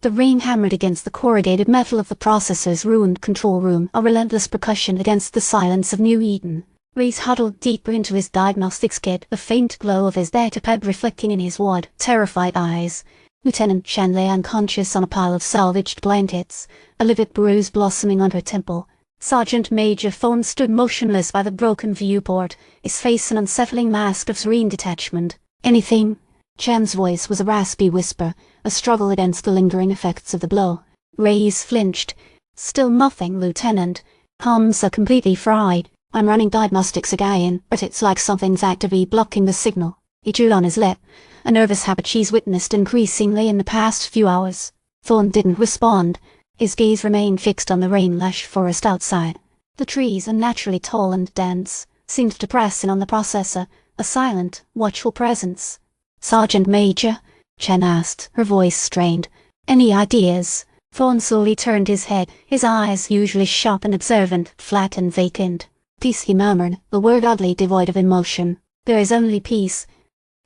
The rain hammered against the corrugated metal of the processor's ruined control room, a relentless percussion against the silence of New Eden. Reyes huddled deeper into his diagnostics kit, the faint glow of his datapad reflecting in his wide, terrified eyes. Lieutenant Chen lay unconscious on a pile of salvaged blankets, a livid bruise blossoming on her temple. Sergeant Major Thorne stood motionless by the broken viewport, his face an unsettling mask of serene detachment. "Anything?" Chen's voice was a raspy whisper, a struggle against the lingering effects of the blow. Reyes flinched. "Still nothing, Lieutenant. Comms are completely fried. I'm running diagnostics again, but it's like something's actively blocking the signal." He chewed on his lip, a nervous habit she's witnessed increasingly in the past few hours. Thorne didn't respond. His gaze remained fixed on the rain-lashed forest outside. The trees, unnaturally tall and dense, seemed to press in on the processor, a silent, watchful presence. "Sergeant Major?" Chen asked, her voice strained. "Any ideas?" Thorne slowly turned his head, his eyes, usually sharp and observant, flat and vacant. "Peace," he murmured, the word oddly devoid of emotion. "There is only peace."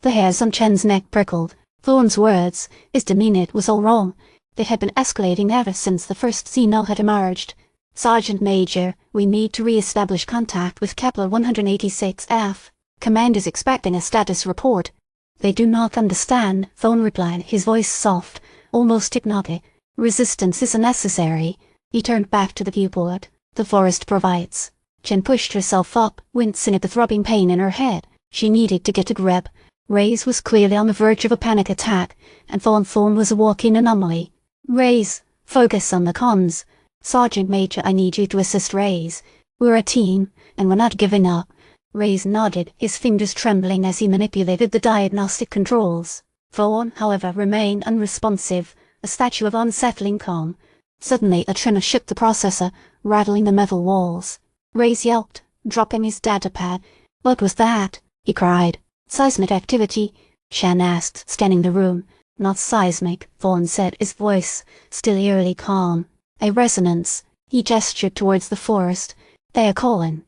The hairs on Chen's neck prickled. Thorne's words, his demeanor, was all wrong. They had been escalating ever since the first xeno had emerged. "Sergeant Major, we need to re-establish contact with Kepler 186F. Command is expecting a status report." "They do not understand," Thorne replied, his voice soft, almost hypnotic. "Resistance is unnecessary." He turned back to the viewport. "The forest provides." Chen pushed herself up, wincing at the throbbing pain in her head. She needed to get a grip. Reyes was clearly on the verge of a panic attack, and Thorne was a walking anomaly. "Reyes, focus on the comms. Sergeant Major, I need you to assist Reyes. We're a team, and we're not giving up." Reyes nodded, his fingers trembling as he manipulated the diagnostic controls. Thorne, however, remained unresponsive, a statue of unsettling calm. Suddenly, a tremor shook the processor, rattling the metal walls. Reyes yelped, dropping his datapad. "What was that?" he cried. "Seismic activity?" Chen asked, scanning the room. "Not seismic," Thorne said, his voice still eerily calm. "A resonance." He gestured towards the forest. "They are calling."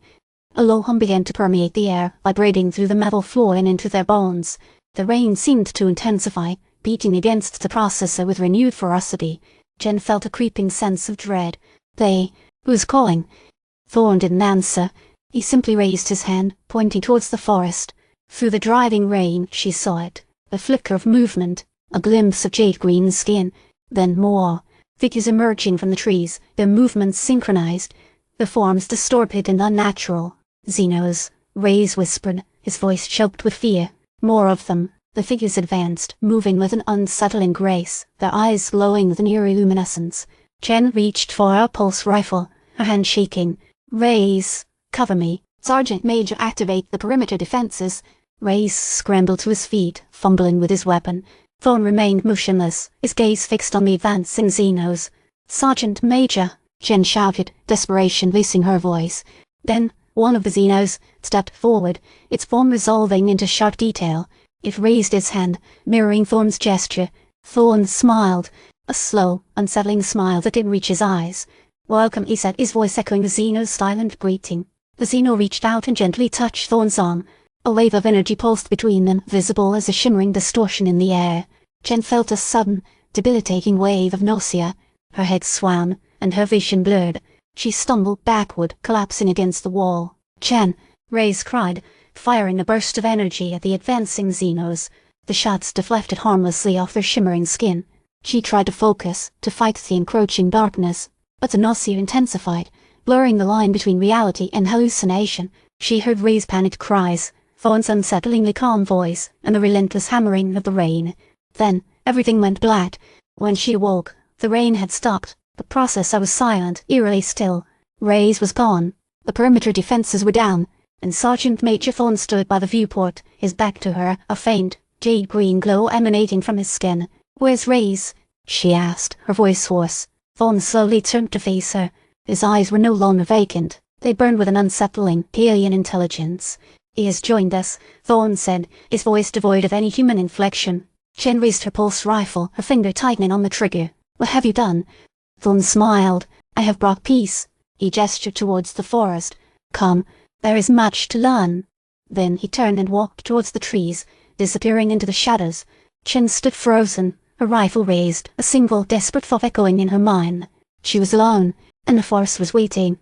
A low hum began to permeate the air, vibrating through the metal floor and into their bones. The rain seemed to intensify, beating against the processor with renewed ferocity. Chen felt a creeping sense of dread. Who's calling? Thorne didn't answer. He simply raised his hand, pointing towards the forest. Through the driving rain, she saw it. A flicker of movement, a glimpse of jade-green skin, then more. Figures emerging from the trees, their movements synchronized, the forms distorted and unnatural. "Xenos," Reyes whispered, his voice choked with fear. More of them. The figures advanced, moving with an unsettling grace, their eyes glowing with an eerie luminescence. Chen reached for her pulse rifle, her hand shaking. "Reyes, cover me. Sergeant Major, activate the perimeter defenses." Reyes scrambled to his feet, fumbling with his weapon. Thorne remained motionless, his gaze fixed on the advancing xenos. "Sergeant Major," Chen shouted, desperation lacing her voice. Then one of the xenos stepped forward, its form resolving into sharp detail. It raised its hand, mirroring Thorne's gesture. Thorne smiled, a slow, unsettling smile that didn't reach his eyes. "Welcome," he said, his voice echoing the xeno's silent greeting. The xeno reached out and gently touched Thorne's arm. A wave of energy pulsed between them, visible as a shimmering distortion in the air. Chen felt a sudden, debilitating wave of nausea. Her head swam, and her vision blurred. She stumbled backward, collapsing against the wall. "Chen!" Reyes cried, firing a burst of energy at the advancing xenos. The shots deflected harmlessly off their shimmering skin. She tried to focus, to fight the encroaching darkness, but the nausea intensified, blurring the line between reality and hallucination. She heard Reyes' panicked cries, Thorne's unsettlingly calm voice, and the relentless hammering of the rain. Then, everything went black. When she awoke, the rain had stopped. The processor was silent, eerily still. Reyes was gone. The perimeter defenses were down, and Sergeant Major Thorne stood by the viewport, his back to her, a faint, jade-green glow emanating from his skin. "Where's Reyes?" she asked, her voice hoarse. Thorne slowly turned to face her. His eyes were no longer vacant. They burned with an unsettling, alien intelligence. "He has joined us," Thorne said, his voice devoid of any human inflection. Chen raised her pulse rifle, her finger tightening on the trigger. "What have you done?" Thorne smiled. "I have brought peace." He gestured towards the forest. "Come, there is much to learn." Then he turned and walked towards the trees, disappearing into the shadows. Chen stood frozen, her rifle raised, a single desperate thought echoing in her mind. She was alone, and the force was waiting.